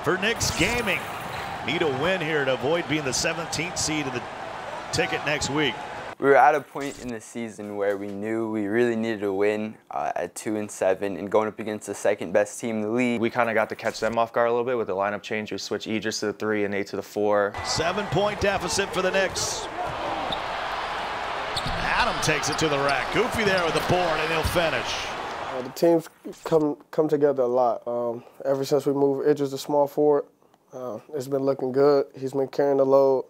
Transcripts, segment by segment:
for KNX Gaming. Need a win here to avoid being the 17th seed of the ticket next week. We were at a point in the season where we knew we really needed to win at 2-7 and going up against the second best team in the league. We kind of got to catch them off guard a little bit with the lineup change. We switched Idris to the 3 and Nate to the 4. 7-point deficit for the Knicks. Adam takes it to the rack. Goofy there with the board, and he'll finish. The team's come together a lot. Ever since we moved Idris to small forward, it's been looking good. He's been carrying the load.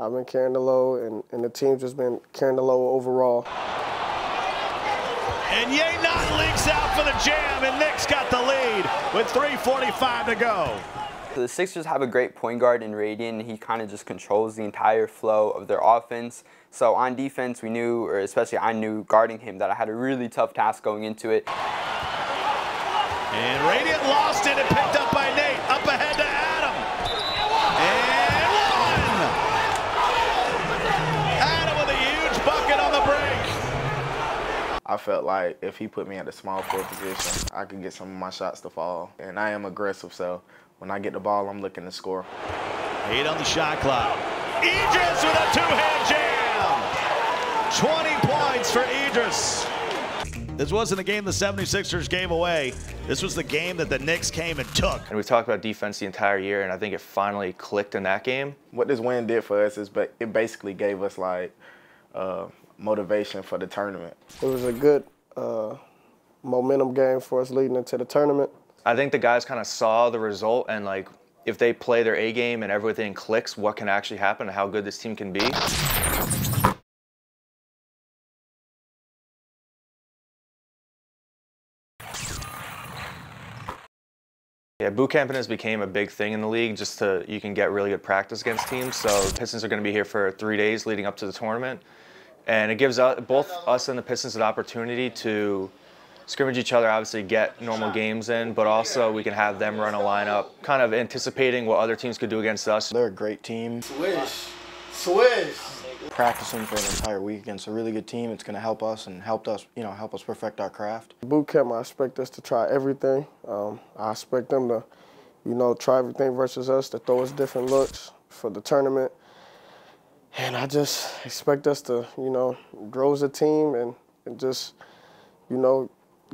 I've been carrying the load, and the team's just been carrying the load overall. And Ye-Not leaks out for the jam, and Knicks got the lead with 3:45 to go. So the Sixers have a great point guard in Radian. He kind of just controls the entire flow of their offense. So on defense, we knew, or especially I knew guarding him, that I had a really tough task going into it. And Radiant lost it and picked up by Nate. Up ahead to Adam. And one! Adam with a huge bucket on the break. I felt like if he put me at the small forward position, I could get some of my shots to fall. And I am aggressive, so when I get the ball, I'm looking to score. 8 on the shot clock. Idris with a two-hand jam. 20 points for Idris. This wasn't a game the 76ers gave away. This was the game that the Knicks came and took. And we talked about defense the entire year, and I think it finally clicked in that game. What this win did for us is it basically gave us like motivation for the tournament. It was a good momentum game for us leading into the tournament. I think the guys kind of saw the result, and like if they play their A game and everything clicks, what can actually happen and how good this team can be. Yeah, boot camping has became a big thing in the league just so you can get really good practice against teams. So the Pistons are going to be here for 3 days leading up to the tournament. And it gives both us and the Pistons an opportunity to scrimmage each other, obviously get normal games in, but also we can have them run a lineup, kind of anticipating what other teams could do against us. They're a great team. Swish. Swish. Practicing for an entire week against a really good team, it's going to help us and help us perfect our craft. Boot camp, I expect us to try everything. I expect them to, try everything versus us, to throw us different looks for the tournament. And I just expect us to, grow as a team and just,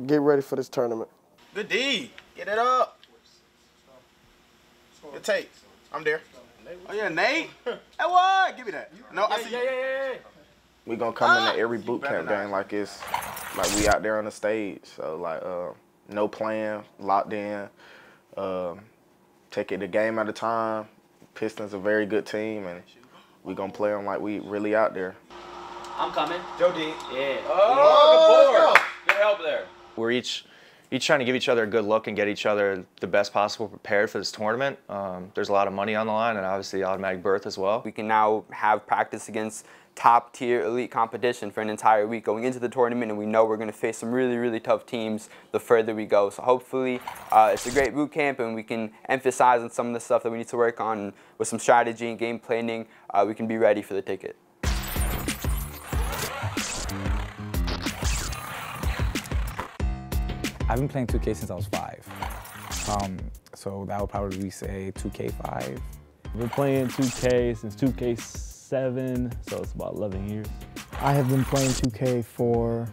get ready for this tournament. Good D. Get it up. Good take. I'm there. Oh yeah, Nate. Hey, what? Give me that. No, I see. Yeah. We gonna come into every boot camp game like it's like we out there on the stage. So like no plan, locked in. Take it a game at a time. Pistons a very good team, and we gonna play them like we really out there. I'm coming. Joe D. Yeah. Oh, good board. Good help there. We're each trying to give each other a good look and get each other the best possible prepared for this tournament. There's a lot of money on the line and obviously automatic berth as well. We can now have practice against top-tier elite competition for an entire week going into the tournament, and we know we're going to face some really, really tough teams the further we go. So hopefully it's a great boot camp, and we can emphasize on some of the stuff that we need to work on with some strategy and game planning. We can be ready for the ticket. I've been playing 2K since I was 5. So that would probably say 2K5. I've been playing 2K since 2K7, so it's about 11 years. I have been playing 2K for,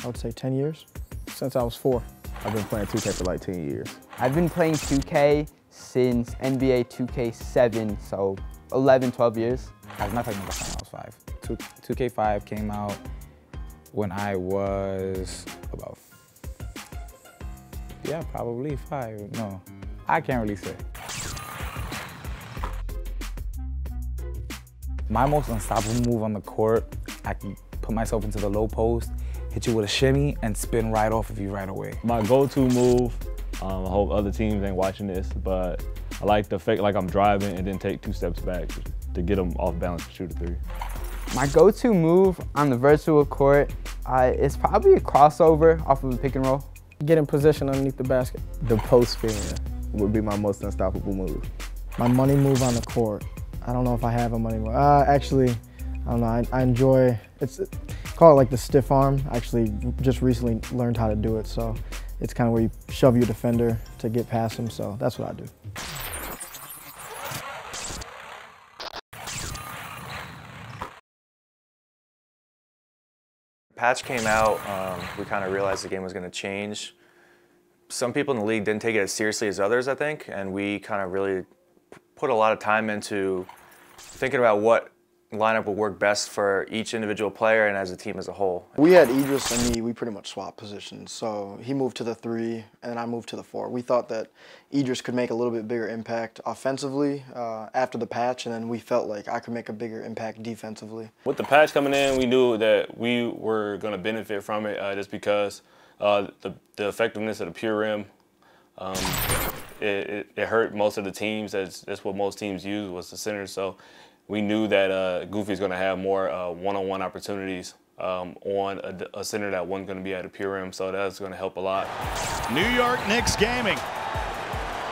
I would say 10 years, since I was 4. I've been playing 2K for like 10 years. I've been playing 2K since NBA 2K7, so 11, 12 years. As a matter of fact, when I was 5. 2K5 came out when I was about, yeah, probably 5. No, I can't really say. My most unstoppable move on the court, I can put myself into the low post, hit you with a shimmy, and spin right off of you right away. My go-to move, I hope other teams ain't watching this, but I like to fake like I'm driving and then take 2 steps back to get them off balance to shoot a 3. My go-to move on the virtual court is probably a crossover off of a pick and roll. Get in position underneath the basket. The post spin would be my most unstoppable move. My money move on the court. I don't know if I have a money move. Actually, I don't know. I enjoy, call it like the stiff arm. I actually just recently learned how to do it. So it's kind of where you shove your defender to get past him. So that's what I do. patch came out, we kind of realized the game was going to change. Some people in the league didn't take it as seriously as others, I think, and we kind of really put a lot of time into thinking about what lineup would work best for each individual player and as a team as a whole. We had Idris and me, we pretty much swapped positions. So he moved to the 3 and I moved to the 4. We thought that Idris could make a little bit bigger impact offensively after the patch, and then we felt like I could make a bigger impact defensively. With the patch coming in, we knew that we were going to benefit from it just because the effectiveness of the pure rim, it hurt most of the teams. That's what most teams use, was the center. So we knew that Goofy's going to have more one-on-one opportunities on a center that wasn't going to be at a pure rim, so that's going to help a lot. New York Knicks Gaming.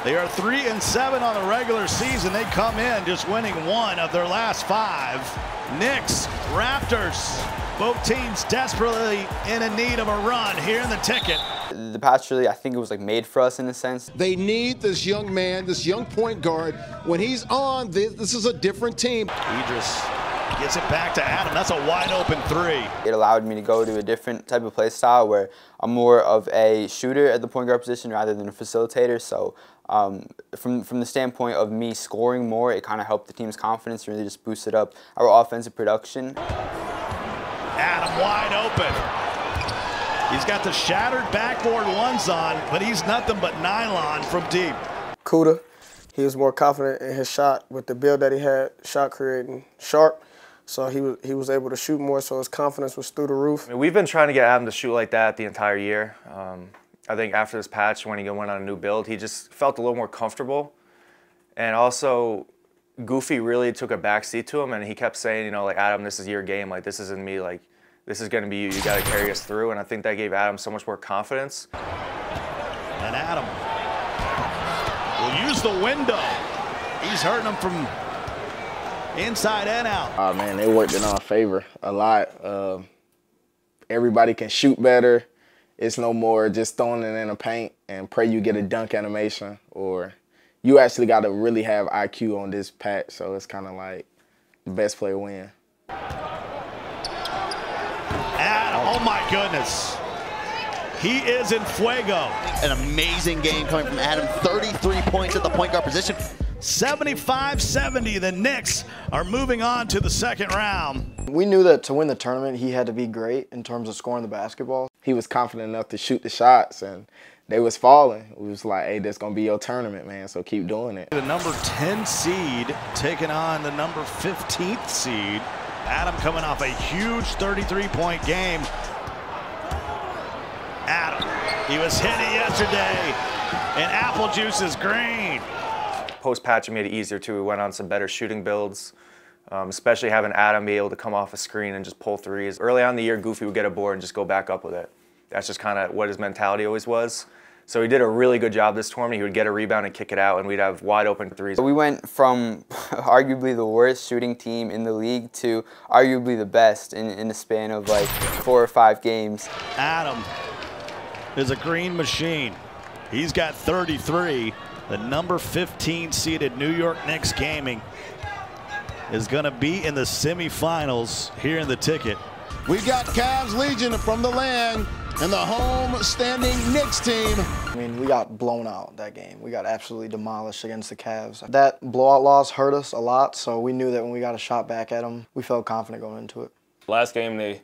They are 3-7 on the regular season. They come in just winning 1 of their last 5. Knicks, Raptors, both teams desperately in need of a run here in the ticket. The patch really, I think it was like made for us in a sense. They need this young man, this young point guard. When he's on, this is a different team. Idris gets it back to Adam. That's a wide open 3. It allowed me to go to a different type of play style where I'm more of a shooter at the point guard position rather than a facilitator. So from the standpoint of me scoring more, it kind of helped the team's confidence and really just boosted up our offensive production. Adam wide open. He's got the shattered backboard ones on, but he's nothing but nylon from deep. Kuda, he was more confident in his shot with the build that he had, shot creating sharp. So he was able to shoot more, so his confidence was through the roof. I mean, we've been trying to get Adam to shoot like that the entire year. I think after this patch, when he went on a new build, he just felt a little more comfortable. And also, Goofy really took a backseat to him, and he kept saying, you know, like, Adam, this is your game. Like, this isn't me. Like, this is going to be you. You got to carry us through. And I think that gave Adam so much more confidence. And Adam will use the window. He's hurting him from inside and out. Oh, man, it worked in our favor a lot. Everybody can shoot better. It's no more just throwing it in the paint and pray you get a dunk animation, or you actually got to really have IQ on this patch, so it's kind of like the best player win. Adam, oh my goodness. He is in fuego. An amazing game coming from Adam. 33 points at the point guard position. 75-70, the Knicks are moving on to the second round. We knew that to win the tournament, he had to be great in terms of scoring the basketball. He was confident enough to shoot the shots, and they was falling. We was like, hey, that's going to be your tournament, man, so keep doing it. The number 10 seed taking on the number 15th seed. Adam coming off a huge 33-point game. Adam, he was hitting yesterday, and apple juice is green. Post-patch, it made it easier, too. We went on some better shooting builds, especially having Adam be able to come off a screen and just pull threes. Early on in the year, Goofy would get a board and just go back up with it. That's just kind of what his mentality always was. So he did a really good job this tournament. He would get a rebound and kick it out, and we'd have wide open threes. We went from arguably the worst shooting team in the league to arguably the best in the span of like 4 or 5 games. Adam is a green machine. He's got 33. The number 15 seeded New York Knicks Gaming is going to be in the semifinals here in the ticket. We got Cavs Legion from the land and the home standing Knicks team. I mean, we got blown out that game. We got absolutely demolished against the Cavs. That blowout loss hurt us a lot, so we knew that when we got a shot back at them, we felt confident going into it. Last game, they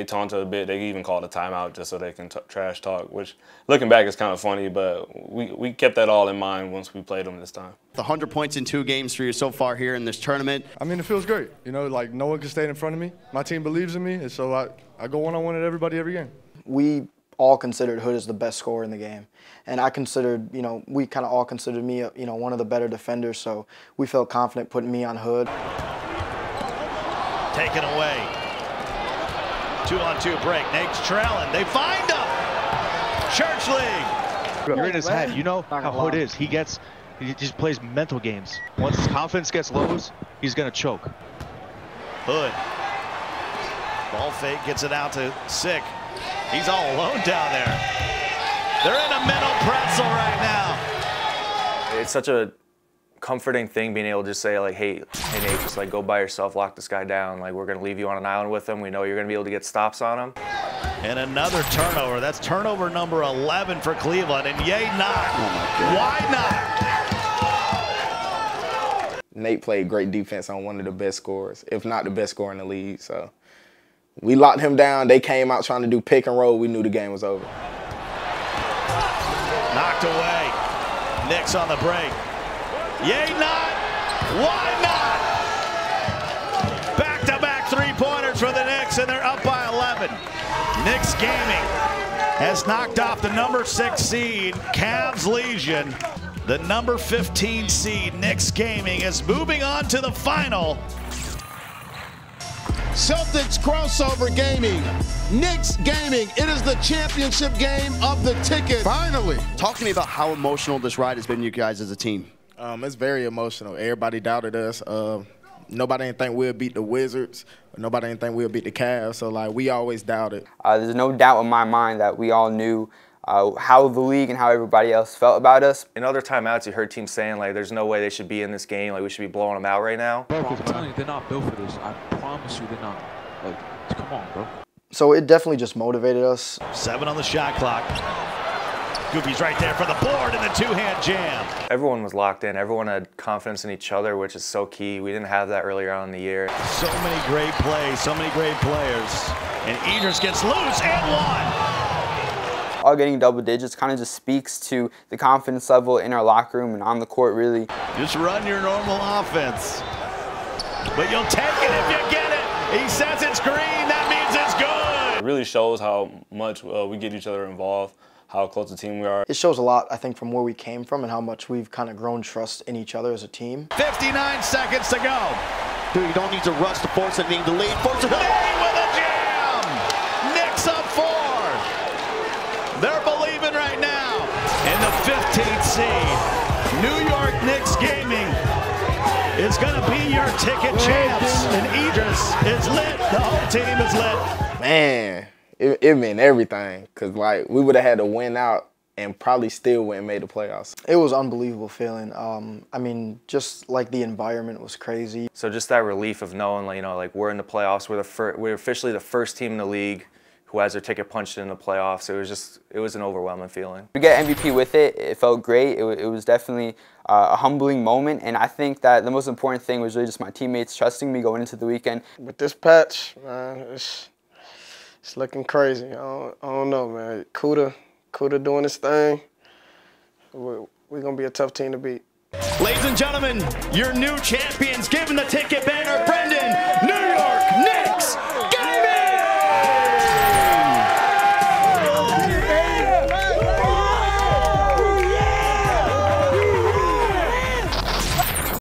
taunted a bit. They even called a timeout just so they can trash talk, which looking back is kind of funny, but we kept that all in mind once we played them this time. The 100 points in 2 games for you so far here in this tournament. I mean, it feels great. You know, like no one can stand in front of me. My team believes in me, and so I go one-on-one at everybody every game. We all considered Hood as the best scorer in the game. And I considered, you know, we kind of all considered me, you know, one of the better defenders, so we felt confident putting me on Hood. Taken away. 2-on-2 break. Nate's trailing. They find him. Church League. You're in his head. You know how Hood is. He just plays mental games. Once his confidence gets low, he's going to choke. Hood. Ball fake, gets it out to Sick. He's all alone down there. They're in a mental pretzel right now. It's such a comforting thing being able to just say like, hey Nate, just like go by yourself, lock this guy down. Like we're gonna leave you on an island with him. We know you're gonna be able to get stops on him. And another turnover. That's turnover number 11 for Cleveland. And yay not. Why not? Nate played great defense on one of the best scorers, if not the best scorer in the league. So we locked him down. They came out trying to do pick and roll. We knew the game was over. Knocked away. Knicks on the break. Yay not. Why not? Back-to-back three-pointers for the Knicks, and they're up by 11. KNX Gaming has knocked off the number 6 seed, Cavs Legion. The number 15 seed, KNX Gaming, is moving on to the final. Celtics crossover gaming. KNX Gaming. It is the championship game of the ticket. Finally. Talk to me about how emotional this ride has been, you guys, as a team. It's very emotional. Everybody doubted us. Nobody didn't think we'd beat the Wizards. Nobody didn't think we'd beat the Cavs. So, like, we always doubted. There's no doubt in my mind that we all knew how the league and how everybody else felt about us. In other timeouts, you heard teams saying, like, there's no way they should be in this game. Like, we should be blowing them out right now. Bro, I'm telling you, they're not built for this. I promise you they're not. Like, come on, bro. So it definitely just motivated us. 7 on the shot clock. Goofy's right there for the board and the two-hand jam. Everyone was locked in. Everyone had confidence in each other, which is so key. We didn't have that earlier on in the year. So many great plays, so many great players. And Idris gets loose and one. All getting double digits kind of just speaks to the confidence level in our locker room and on the court, really. Just run your normal offense. But you'll take it if you get it. He says it's green, that means it's good. It really shows how much we get each other involved, how close a team we are. It shows a lot, I think, from where we came from and how much we've kind of grown trust in each other as a team. 59 seconds to go. Dude, you don't need to rush to force it, need to lead. Force it up. Nate with a jam. Knicks up 4. They're believing right now. In the 15th seed, New York KNX Gaming is going to be your ticket champs. And Idris is lit. The whole team is lit. Man, it meant everything. Because, like, we would have had to win out and probably still wouldn't made the playoffs. It was an unbelievable feeling. I mean, just like the environment was crazy. So just that relief of knowing, like, you know, like we're in the playoffs. We're officially the first team in the league who has their ticket punched in the playoffs. It was an overwhelming feeling. To get MVP with it, it felt great. It was definitely a humbling moment, and I think that the most important thing was really just my teammates trusting me going into the weekend. With this patch, man, it's looking crazy. I don't know, man. Kuda doing his thing. We're going to be a tough team to beat. Ladies and gentlemen, your new champions, given the ticket.